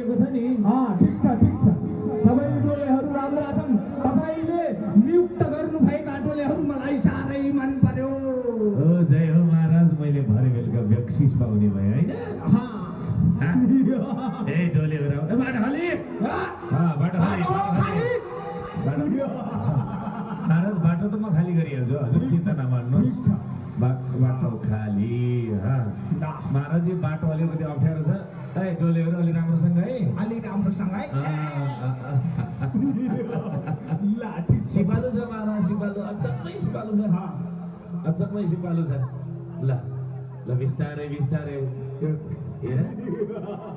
गरिएको छ नि। ठिक छ सबै टोलेहरू राम्रा छन्। तपाईले नियुक्त गर्नुभएका टोलेहरू मलाई साह्रै मन पर्यो। हो जय हो महाराज, मैले भरे बेलुका बक्सिस पाउने भए होइन। ए टोलेहरू बाटो खाली, बाटो खाली महाराज, बाटो त म खाली गरिहाल्छु, हजुर चिन्ता नमान्नुहोस्। बाटो खाली। महाराज यो बाटो अलिकति अप्ठ्यारो छ। ए टोलेहरू अलि राम्रोसँग है, अलि राम्रोसँग है। सिपालु छ महाराज, सिपालु अचम्मै सिपालु छ, अचम्मै सिपालु छ। ल ल बिस्तारै बिस्तारै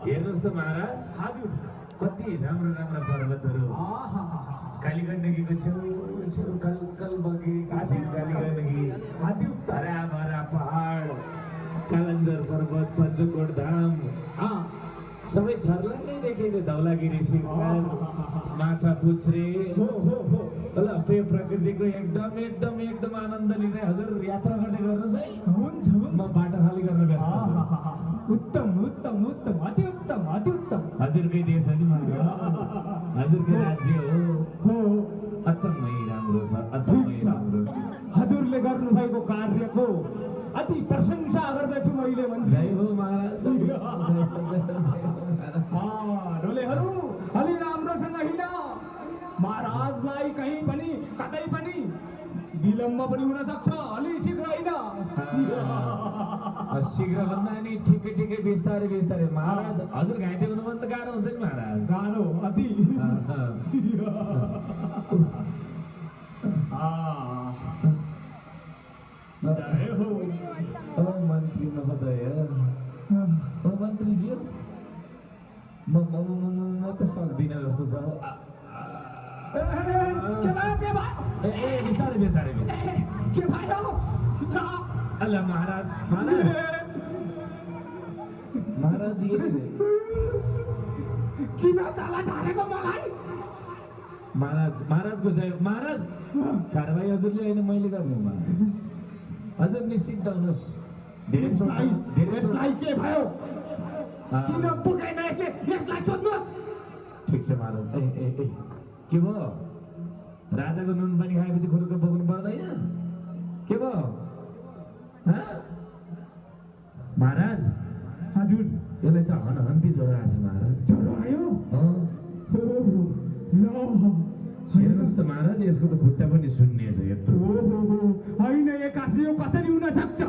हेर्नुहोस् त महाराज, हजुर कति राम्रो राम्रो पर्वतहरू, कालीगण्डकीको छेउ कल बगेको कालीगण्डकी, हराभरा पहाड, कालन्जर पर्वत, पञ्चकोट धाम, सबै छर्लङ्गै देखिने धौलागिरी शिखर, माछा पुच्छ्रे। ल प्रकृतिको एकदम एकदम एकदम आनन्द लिँदै हजुर यात्रा गर्दै गर्नुहोस् है। हुन्छ म बाटो खाली गर्न व्यस्त छु। उत्तम उत्तम उत्तम, अति उत्तम अति उत्तम। हजुरकै देश हो नि महाराज, हजुरकै राज्य हो। अचम्मै राम्रो छ, अचम्मै राम्रो। हजुरले गर्नुभएको कार्यको अति प्रशंसा गर्दछु मैले। जय हो महाराज। टोलेहरू अलि राम्रोसँग हिँड। महाराजलाई कहीँ पनि कतै पनि विलम्ब पनि हुन सक्छ, अलि शीघ्र हिँड। शीघ्र भन्दा नि ठिकै ठिकै बिस्तारै बिस्तारै। महाराज हजुर घाइते हुनुभन्दा गाह्रो हुन्छ नि महाराज। गाह्रो अति। जय हो। मन्त्री महोदय, मन्त्रीज्यू, म त सक्दिनँ जस्तो छ। बिस्तारै बिस्तारै बिस्तारै। के भयो? अल्ल महाराज, महाराज किन साला झारेको मलाई? महाराजको जय। महाराज कारवाही हजुरले होइन मैले गर्ने हो महाराज, हजुर निश्चिन्त हुनुहोस्। यसलाई के भयो? किन पुगेन यसलाई सोध्नुहोस्। ठिक छ महाराज। ए के भयो? राजाको नुन पानी खाएपछि खुरुक्क बोक्नु पर्दैन? के भयो महाराज? हजुर यसलाई त हन्ती ज्वरो आएछ महाराज। ज्वरो आयो? हेर्नुहोस् त महाराज, यसको त खुट्टा पनि सुन्निएछ यत्रो। होइन, एक्कासी यो कसरी हुन सक्छ?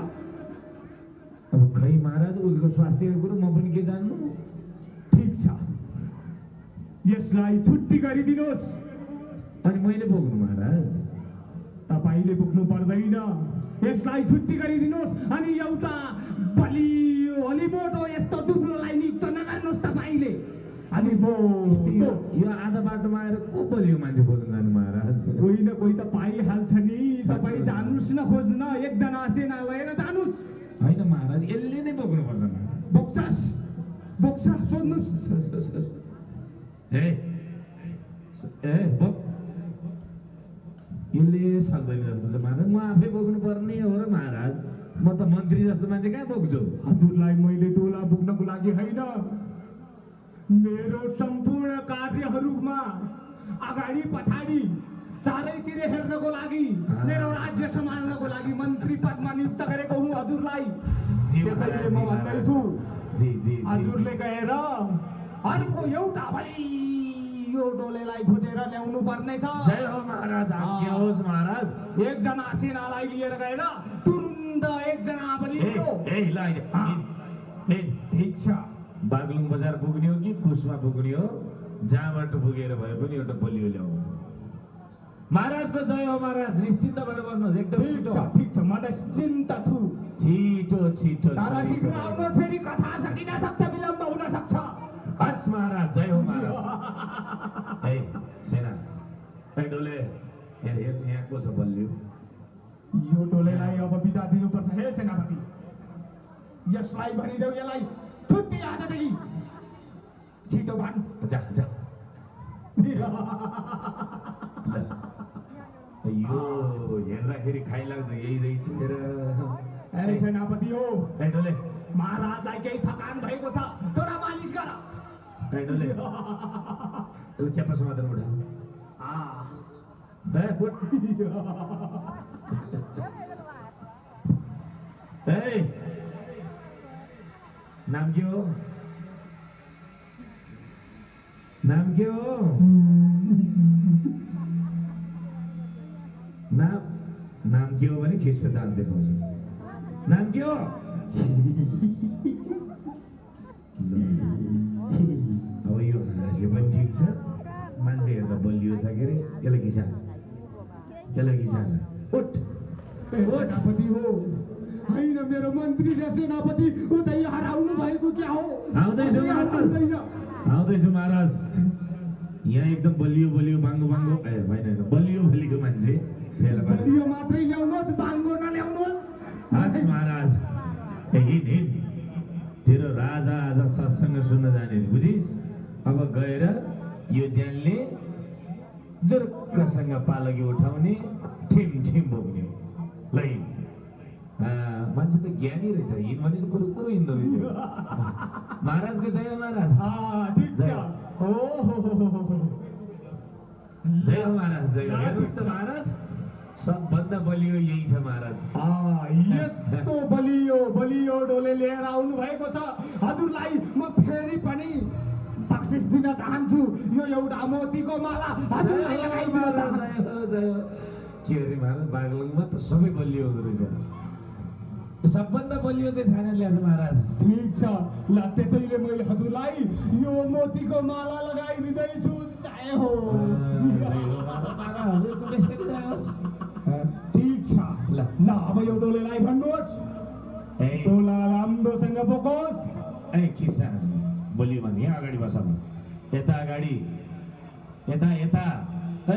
अब खै महाराज, उसको स्वास्थ्यको कुरो म पनि के जान्नु। ठिक छ, यसलाई छुट्टी गरिदिनुहोस्। अनि मैले बोक्नु महाराज? तपाईँले बोक्नु पर्दैन, यसलाई छुट्टी गरिदिनुहोस्। अनि एउटा बलियो अलि मोटो यस्तो दुब्लोलाई नियुक्त नगर्नुहोस् तपाईँले। अलि यो आधा बाटोमा आएर को बलियो मान्छे खोज्नु जानु महाराज? कोही न कोही त पाइहाल्छ नि। तपाईँ जानुहोस् न खोज्न, एकजना सेना लिएर जानुहोस्। होइन महाराज, यसले नै बोक्नुपर्छ। बोक्छ सोध्नुहोस्। यसले सक्दैन जस्तो छ महाराज, म आफै बोक्नु पर्ने हो र महाराज। म त मन्त्री जस्तो मान्छे कहाँ बोक्छु? हजुरलाई मैले टोला बोक्नको लागि होइन, मेरो सम्पूर्ण कार्यहरूमा अगाडि पछाडि चारैतिर हेर्नको लागि, मेरो राज्य सम्हाल्नको लागि मन्त्री पदमा नियुक्त गरेको हुँ हजुरलाई। त्यसैले म भन्दैछु, हजुरले गएर अर्को एउटा बलियो टोलेलाई खोजेर ल्याउनु पर्नेछ। जय हो महाराज, आज्ञा होस् महाराज। एकजना सेनालाई लिएर गएर तुरुन्त एकजना बलियो। ठिक छ, बागलुङ बजार पुग्ने हो कि कुसमा पुग्ने हो, जहाँबाट पुगेर भए पनि एउटा बलियो ल्याउनु। महाराजको जय हो महाराज, निश्चिन्त भएर बस्नुहोस्। एकदम छिटो। ठिक छ, म निश्चिन्त छु। छिटो छिटो तर शीघ्र आउनुहोस्, फेरि कथा सकिन सक्छ, विलम्ब हुन सक्छ। हस् महाराज, जय हो महाराज। सेना डोले हेर यहाँ को छ बलियो? यो टोलेलाई अब बिदा दिनुपर्छ। हे सेनापति, यसलाई भनिदेऊ, यसलाई छुट्टी आजदेखि। छिटो भन्। जा यो हेर्दाखेरि खाइलाग्दो यही रहेछ। सेनापति हो, डोले महाराजलाई केही थकान भएको छ, थोडा मालिस गर। डोले उसको चप्पा समाधान उठा उठ नाम के हो नाम के हो नाम के हो भने खिस्को दाँत देखाउँछु नाम के हो अब यो हाँसे पनि ठिक छ मान्छे हेर्दा बलियो छ के अरे यसलाई किसान उठ सेनापति हो होइन मेरो मन्त्री र सेनापति उता यहाँ आउनु भएको क्या हो आउँदैछु महाराज यहाँ एकदम बलियो बाङ्गो ए होइन बलियो मान्छे फेला पारेको बलियो मात्रै ल्याउनुहोस् बाङ्गो नल्याउनुहोस् हस् महाराज हिँड तेरो राजा आज सत्सङ्ग सुन्न जाने बुझिस् अब गएर यो ज्यानले जोर्कसँग पालकी उठाउने ठिम बोक्ने ल मान्छे त ज्ञानी रहेछ हिँड भने त कुरो हिँड्दो रहेछ महाराजको जय महाराज ठिक छ ओहो जय हो महाराज जय हो हेर्नुहोस् त महाराज सबभन्दा बलियो यही छ महाराज यस्तो बलियो डोले लिएर आउनु भएको छ हजुरलाई म फेरि पनि बक्सिस दिन चाहन्छु यो एउटा मोतीको माला हजुरलाई लगाइदिन चाहन्छु के अरे महाराज बागलुङमा त सबै बलियो हुँदो रहेछ सबभन्दा बलियो चाहिँ छानेर ल्याएको महाराज ठिक छ ल त्यसैले मैले हजुरलाई यो मोतीको माला लगाइदिँदैछु जय हो हजुरको बेसरी जाओस् ठिक छ ल अब यो डोलेलाई भन्नुहोस् डोला राम्रोसँग बोकोस् ए किसा बलियो भने यहाँ अगाडि बस यता अगाडि यता ए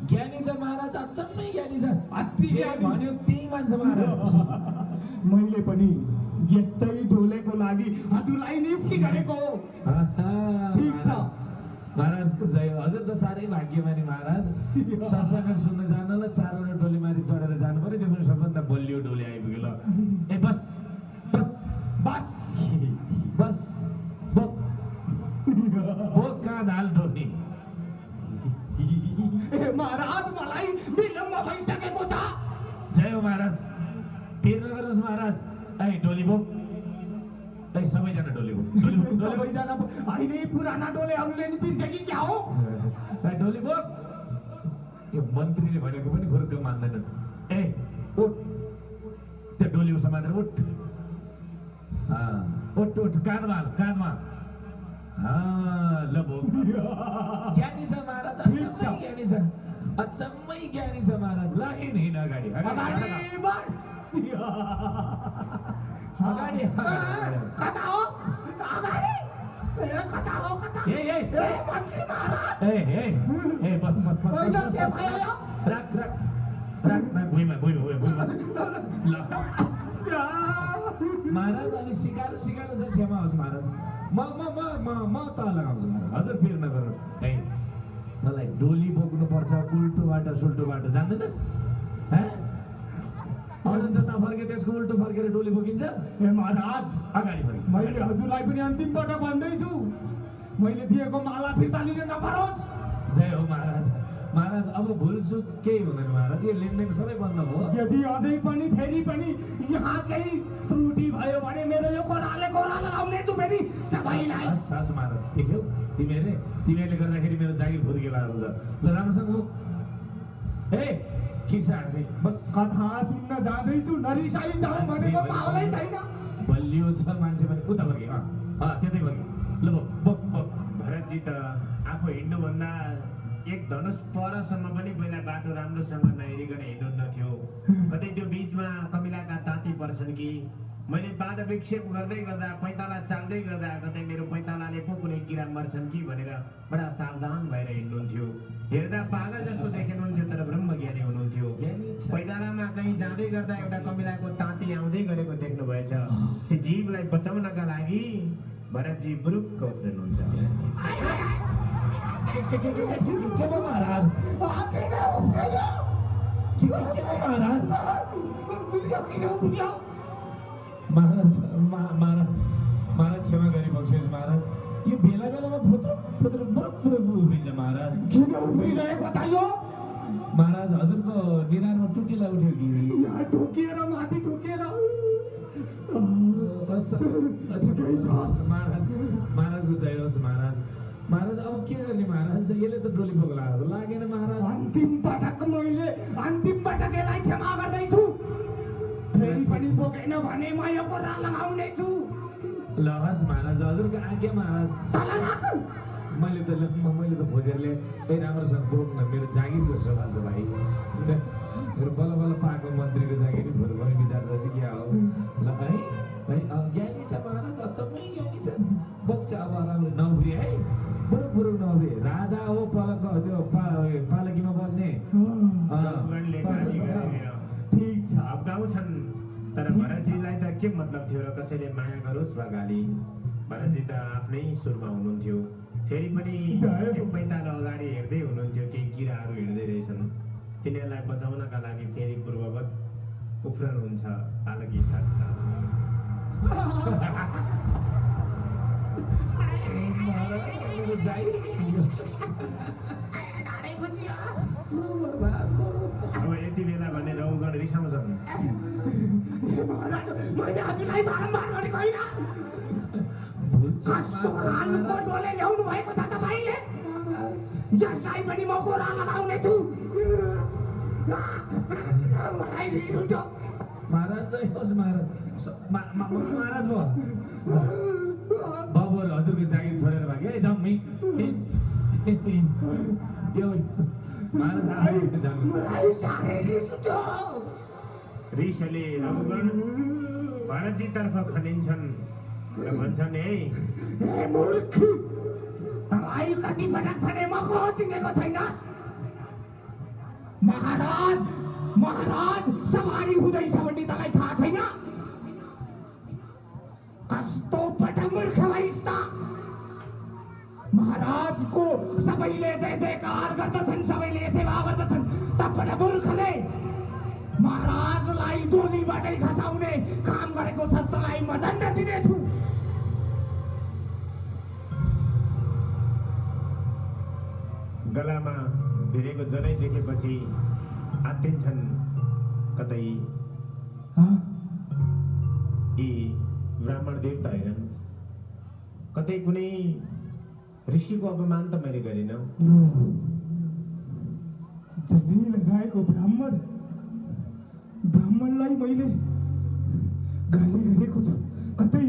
ज्ञानी छ महाराज अचम्मै ज्ञानी छ अति भन्यो त्यही मान्छ महाराज मैले पनि यस्तै डोलेको लागि हजुरलाई नियुक्ति गरेको हो ठिक छ महाराजको जय हजुर त साह्रै भाग्यमानी महाराज सत्सङ्ग सुन्न जानलाई 4वटा डोलीमाथि चढेर जानु पर्यो त्यो पनि सबभन्दा बलियो डोली आइपुग्यो ल ए बस बोक कहाँ हाल डोली ए महाराज मलाई विलम्ब भइसकेको छ जय हो महाराज पिर नगर्नुहोस् महाराज ए डोली बोक ए सबैजना डोली बोक सबैजना अहिले पुराना डोलेहरूले नि बिर्स्यो क्या हो ए डोली बोक यो मन्त्रीले भनेको पनि खुर्क मान्दैनन् ए उठ त्यो डोली समातेर उठ उठ काँधमा ल बोक ज्ञानी छ महाराज अचम्मै ज्ञानी छ महाराज ल हिँड अगाडि कता हो अगाडि कता हो महाराज अलि सिकारो छ क्षमा होस् महाराज म त लगाउँछु महाराज हजुर पिर नगर्नुहोस् है मलाई डोली बोक्नुपर्छ उल्टोबाट सुल्टोबाट जान्दैनस् अरू जता फर्के त्यसको उल्टो फर्केर डोली बोकिन्छ ए महाराज अगाडि फर्क मैले हजुरलाई पनि अन्तिम पटक भन्दैछु मैले दिएको माला फिर्ता लिन नपरोस् जय हो महाराज अब भुलचुक केही हुँदैन महाराज यो लेनदेन सबै बन्द भयो यदि अझै पनि फेरि पनि यहाँ केही त्रुटि भयो भने मेरो यो कोराले लगाउनेछु फेरि सबैलाई हस् महाराज देख्यौ तिमीहरूले गर्दाखेरि मेरो जागिर फुर्केला हुन्छ ल राम्रोसँग ए खिसा हाँसे बस कथा सुन्न जाँदैछु नरिसाई जाउँ भनेको पाउलै छैन बलियो छ मान्छे पनि उता फर्के त्यतै फर्के ल बोक भरतजी त आफू हिँड्नुभन्दा एक धनुष परसम्म पनि पहिला बाटो राम्रोसँग नहेरिकन हिँड्नु थियो कतै त्यो बिचमा कमिलाका ताती पर्छन् कि मैले बाधा विक्षेप गर्दै गर्दा पैताला चाल्दै गर्दा कतै मेरो पैतालाले पो कुनै किरा मर्छन् कि भनेर बडा सावधान भएर हिँड्नुहुन्थ्यो हेर्दा पागल जस्तो देखिनुहुन्थ्यो तर ब्रह्मज्ञानी हुनुहुन्थ्यो पैतालामा कहीँ जाँदै गर्दा एउटा कमिलाको ताती आउँदै गरेको देख्नुभएछ सी जीवलाई बचाउनका लागि भरतजी बुरुक्क उफ्रिनुहुन्छ महाराज क्षमा गरी बक्सियोस् महाराज। यो बेला बेलामा फुत्रुक फुत्रुक बुरुक बुरुक उभिन्छ महाराज। किन उभिरहेको छ यो? महाराज हजुरको निधारमा टुटिला उठ्यो कि? यहाँ ठोकिएर माथि ठोकिएर महाराज महाराजको जय होस् महाराज। महाराज अब के गर्ने महाराज? यसले त डोली बोक्ला लागेन महाराज। अन्तिम पटक मैले अन्तिम पटक यसलाई क्षमा गर्दैछु। फेरि पनि बोकेन भने म यो कोरा लगाउने छु। ल हस् महाराज, हजुरको आज्ञा महाराज। तल राख। मैले त खोजेर ल्याएँ। ए राम्रोसँग बोक्न, मेरो जागिरको सवाल छ भाइ। मेरो बल्ल बल्ल पाएको मन्त्रीको जागिर खोज्नु पनि विचार छ कि क्या हो? ल है ज्ञानी छ महाराज, अचम्मै ज्ञानी छ। बोक्छ अब राम्रो नउफ्री है, बुरुक बुरुक नउफ्री। राजा हो पलक त्यो पालकीमा बस्ने। रघुगणले गाली गरे। ठीक छ। अब गाउँछन्, तर भरतजीलाई त के मतलब थियो र कसैले माया गरोस् वा गाली? भरतजी त आफ्नै सुरमा हुनुहुन्थ्यो। फेरि पनि एक पैतालो अगाडि हेर्दै हुनुहुन्थ्यो, केही किराहरू हिँड्दै रहेछन्। तिनीहरूलाई बचाउनका लागि फेरि पूर्ववत उफ्रनुहुन्छ, पालकी छाड्छ। अब यति बेला भने रघुगण रिसाउँछन्। मैले हजुरलाई बारम्बार भनेको होइन? कस्तो खालको डोले ल्याउनु भएको छ तपाईँले? जसलाई पनि म कोरा लगाउने छु। मलाई रिस उठ्यो। महाराज जय होस् महाराज। महाराज भयो बाबुहरू हजुरको जागिर छोडेर भागे है जम्मै। यो महाराज जानु। मलाई साह्रै रिस उठ्यो। रिसले रघुगण भरतजीतर्फ खनिन्छन् र भन्छन्, ए मूर्ख, तँलाई कति पटक भने म को चिनेको छैनस्? महाराज महाराज सवारी हुँदैछ भन्ने तँलाई थाहा छैन? कस्तो पटक मूर्ख भइस् त? महाराजको सबैले जय जयकार गर्दछन्, सबैले सेवा गर्दछन्, तपन मूर्खले महाराजलाई डोलीबाटै खसाउने काम गरेको छ। तँलाई म दण्ड दिनेछु। गलामा भिरेको जनै देखेपछि आत्तिन्छन्। कतै यी ब्राह्मण देवता होइनन्, कतै कुनै ऋषिको अपमान त मैले गरिनँ। जनै लगाएको ब्राह्मणलाई मैले गाली गरेको छु। कतै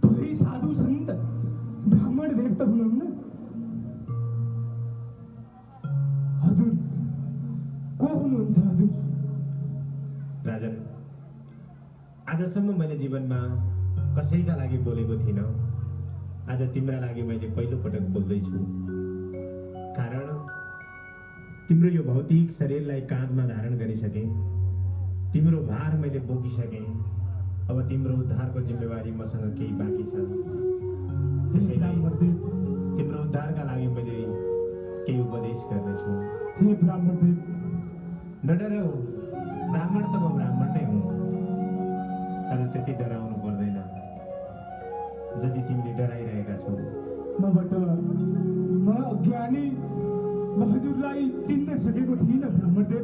पुरै साधु सन्त ब्राह्मण देवता हुनुहुन्न? हजुर को हुनुहुन्छ हजुर? राजन, आजसम्म मैले जीवनमा कसैका लागि बोलेको थिइनँ। आज तिम्रा लागि मैले पहिलो पटक बोल्दैछु। कारण तिम्रो यो भौतिक शरीरलाई काँधमा धारण गरिसकेँ, तिम्रो भार मैले बोकिसकेँ। अब तिम्रो उद्धारको जिम्मेवारी मसँग केही बाँकी छ। त्यसैले तिम्रो उद्धारका लागि मैले केही उपदेश गर्नेछु। हे ब्राह्मणदेव, नडराऊ। ब्राह्मण त म ब्राह्मण नै हुँ, तर त्यति डराउनु पर्दैन जति तिमीले डराइरहेका छौ। म अज्ञानी, म हजुरलाई चिन्न सकेको थिइनँ ब्राह्मणदेव।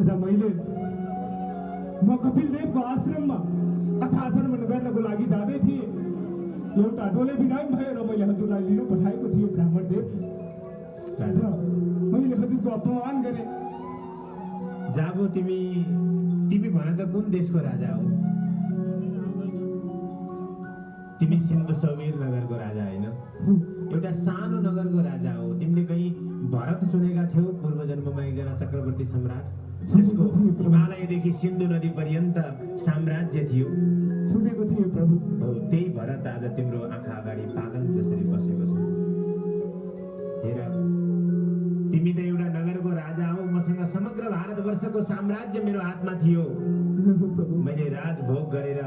र म कपिलदेवको आश्रममा कथा श्रवण गर्नको लागि जाँदै थिएँ। एउटा डोले बिराम भयो र मैले हजुरलाई लिन पठाएको थिएँ ब्राह्मणदेव। र मैले हजुरको अपमान गरेँ। जाबो तिमी भन त कुन देशको राजा हो? तिमी सिन्धु सौवीर नगरको राजा होइन, एउटा सानो नगरको राजा हो। तिमीले कहीँ भरत सुनेका थियौ? पूर्व जन्ममा एकजना चक्रवर्ती सम्राट, जसको हिमालयदेखि सिन्धु नदी पर्यन्त साम्राज्य थियो। सुनेको थिएँ प्रभु। हो, त्यही भरत आज तिम्रो आँखा अगाडि पागल जसरी बसेको छ। हेर, तिमी त एउटा नगरको राजा हो। मसँग समग्र भारतवर्षको साम्राज्य मेरो हातमा थियो। मैले राजभोग गरेर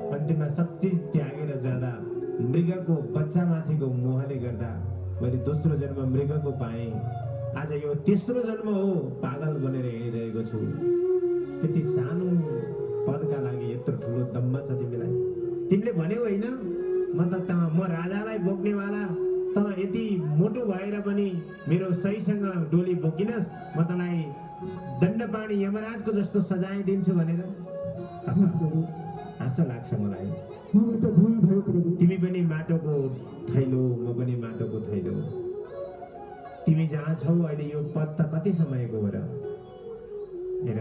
अन्तिममा सब चिज त्यागेर जाँदा मृगको बच्चामाथिको मोहले गर्दा मैले दोस्रो जन्म मृगको पाएँ। आज यो तेस्रो जन्म हो, पागल बनेर हिँडिरहेको छु। त्यति सानो पदका लागि यत्रो ठुलो दम्म छ तिमीलाई? तिमीले भन्यौ होइन म राजालाई बोक्नेवाला त यति मोटो भएर पनि मेरो सहीसँग डोली बोकिनस् म तँलाई दण्डपाणी यमराजको जस्तो सजाय दिन्छु भनेर प्रभु आशा लाग्छ मलाई मबाट भुल भयो प्रभु। तिमी पनि माटोको थैलो म पनि माटोको थैलो। तिमी जहाँ छौ अहिले यो पद त कति समयको हो र? हेर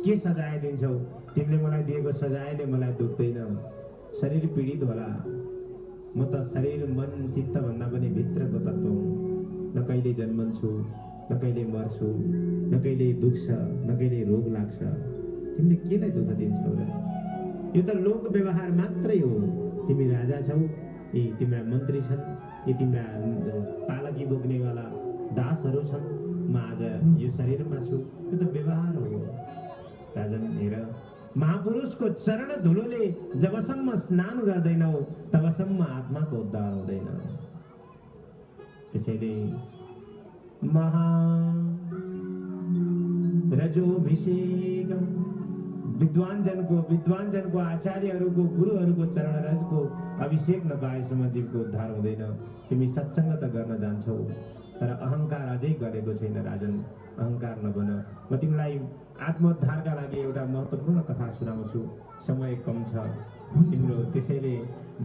के सजाय दिन्छौ? तिमीले मलाई दिएको सजायले मलाई दुख्दैन। शरीर पीडित होला, म त शरीर मन चित्त भन्दा पनि भित्रको तत्त्व हुँ। न कहिले जन्मन्छु, न कहिले मर्छु, न कहिले दुख्छ, न कहिले रोग लाग्छ। तिमीले केलाई दुःख दिन्छौ र? यो त लोक व्यवहार मात्रै हो। तिमी राजा छौ, यी तिम्रा मन्त्री छन्, यी तिम्रा पालकी बोक्नेवाला दासहरू छन्। म आज यो शरीरमा छु, यो त व्यवहार हो। राजन हेर, महापुरुषको चरण धुलोले जबसम्म स्नान गर्दैनौ तबसम्म आत्माको उद्धार हुँदैन। त्यसैले रजोभिषेक विद्वानजनको आचार्यहरूको गुरुहरूको चरण रजको अभिषेक नपाएसम्म जीवको उद्धार हुँदैन। तिमी सत्सङ्ग त गर्न जान्छौ, तर अहङ्कार अझै गरेको छैन। राजन अहङ्कार नबन। म तिमीलाई आत्मोद्धारका लागि एउटा महत्त्वपूर्ण कथा सुनाउँछु। समय कम छ तिम्रो, त्यसैले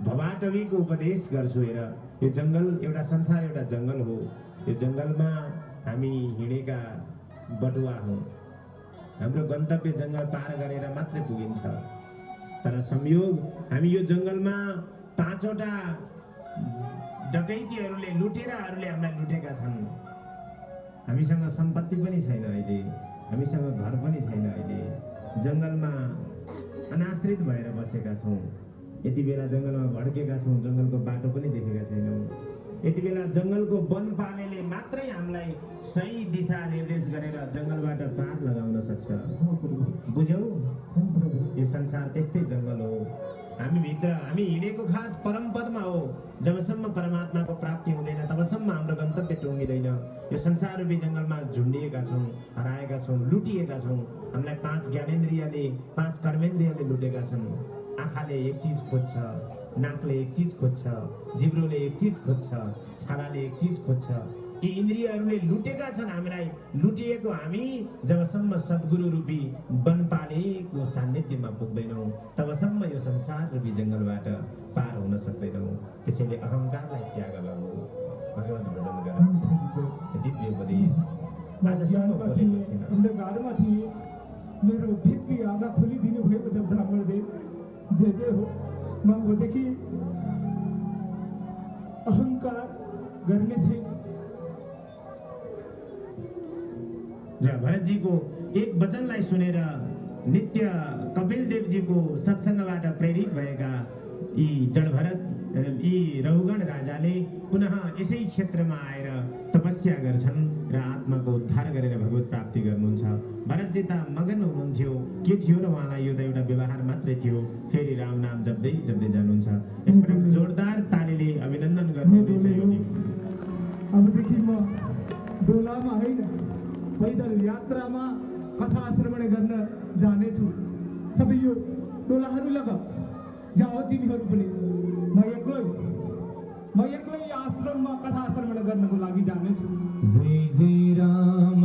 भवाटवीको उपदेश गर्छु। हेर, यो जङ्गल एउटा संसार एउटा जङ्गल हो। यो जङ्गलमा हामी हिँडेका बटुवा हौँ। हाम्रो गन्तव्य जङ्गल पार गरेर मात्रै पुगिन्छ। तर संयोग हामी यो जङ्गलमा 5वटा डकैतीहरूले लुटेराहरूले हामीलाई लुटेका छन्। हामीसँग सम्पत्ति पनि छैन अहिले, हामीसँग घर पनि छैन अहिले। जङ्गलमा अनाश्रित भएर बसेका छौँ। यति बेला जङ्गलमा भड्केका छौँ, जङ्गलको बाटो पनि देखेका छैनौँ। यति बेला जङ्गलको वनपालेले मात्रै हामीलाई सही दिशा निर्देश गरेर जङ्गलबाट पार लगाउन सक्छ। बुझ्यौ? यो संसार त्यस्तै जङ्गल हो। हामी हिँडेको खास परमपदमा हो। जबसम्म परमात्माको प्राप्ति हुँदैन तबसम्म हाम्रो गन्तव्य टुङ्गिँदैन। यो संसार रूपी जङ्गलमा झुन्डिएका छौँ, हराएका छौँ, लुटिएका छौँ। हामीलाई 5 ज्ञानेन्द्रियले 5 कर्मेन्द्रियले लुटेका छन्। आँखाले एक चिज खोज्छ, नाकले एक चिज खोज्छ, जिब्रोले एक चिज खोज्छ, छालाले एक चिज खोज्छ। यी इन्द्रियहरूले लुटेका छन् हामीलाई। लुटिएको हामी जबसम्म सद्गुरु रूपी वनपालेको सान्निध्यमा पुग्दैनौँ तबसम्म यो संसार रूपी जङ्गलबाट पार हुन सक्दैनौँ। त्यसैले अहङ्कारलाई त्याग गर्नु, भगवत भजन गर्नु। दिव्य उपदेश आजसम्म बोलेको थिएन। अंधकारमा थिए, मेरो भित्री आँखा खोलिदिनु भएको छ ब्राह्मणदेव। जय जय हो। म अबदेखि अहङ्कार गर्ने छैन। र भरतजीको एक वचनलाई सुनेर नित्य कपिल देवजीको सत्सङ्गबाट प्रेरित भएका यी जडभरत यी रघुगण राजाले पुनः यसै क्षेत्रमा आएर तपस्या गर्छन् र आत्माको उद्धार गरेर भगवत प्राप्ति गर्नुहुन्छ। भरतजी त मगन हुनुहुन्थ्यो। के थियो र उहाँलाई यो त एउटा व्यवहार मात्रै थियो। फेरि राम नाम जप्दै जप्दै जानुहुन्छ। एकपटक जोरदार तालीले अभिनन्दन गर्नुहुनेछ। अबदेखि म डोलामा होइन, पैदल यात्रामा कथा श्रवण गर्न जानेछु। सबै यो डोलाहरू लगा जाओ तिमीहरू पनि। म एक्लै आश्रममा कथा श्रवण गर्नको लागि जानेछु। जय जय राम